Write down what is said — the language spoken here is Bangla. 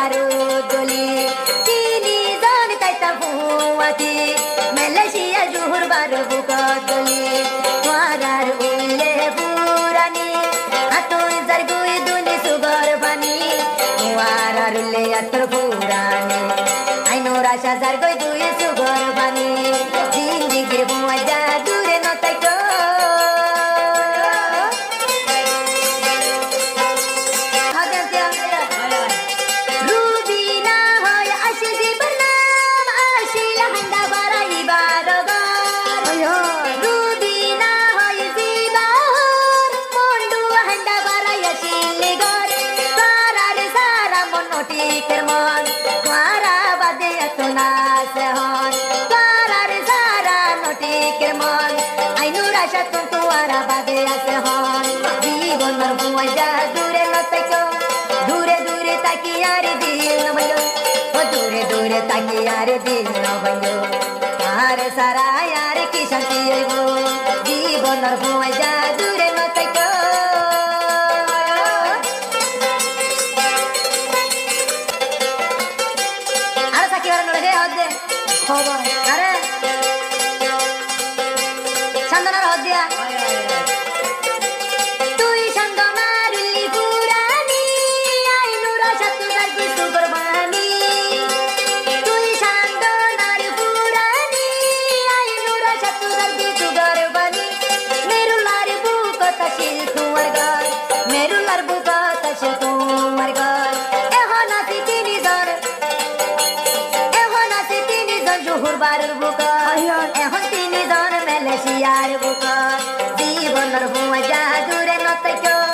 বারো দলি চিনি জন তাইতা ফুয়াতি মালয়েশিয়া জোহর বারো বুকদলি তোয়ারার উল্লে পুরানি আতুই জার গুই দুনি সুগর বানি তোয়ারার উল্লে আতর পুরানি আইনোর আশা জার গুই দুই সুগর বানি জিন্দিগির মজা দূরে নতাইতো तुआरा बादे आसे हन जीवन मजा दूरे नतको दूरे दूरे ताकि यार दिल न बनो ओ दूरे दूरे ताकि यार दिल न बनो तारे सारा यार की शांति हो जीवन मजा दूरे नतको अरे साकी वाला नड़े होदे होबो अरे चंदना होदिया বারুর বুকা এখন তিনি জন মালয়েশিয়ার বুকা জীবনের মজা দূরে নতকো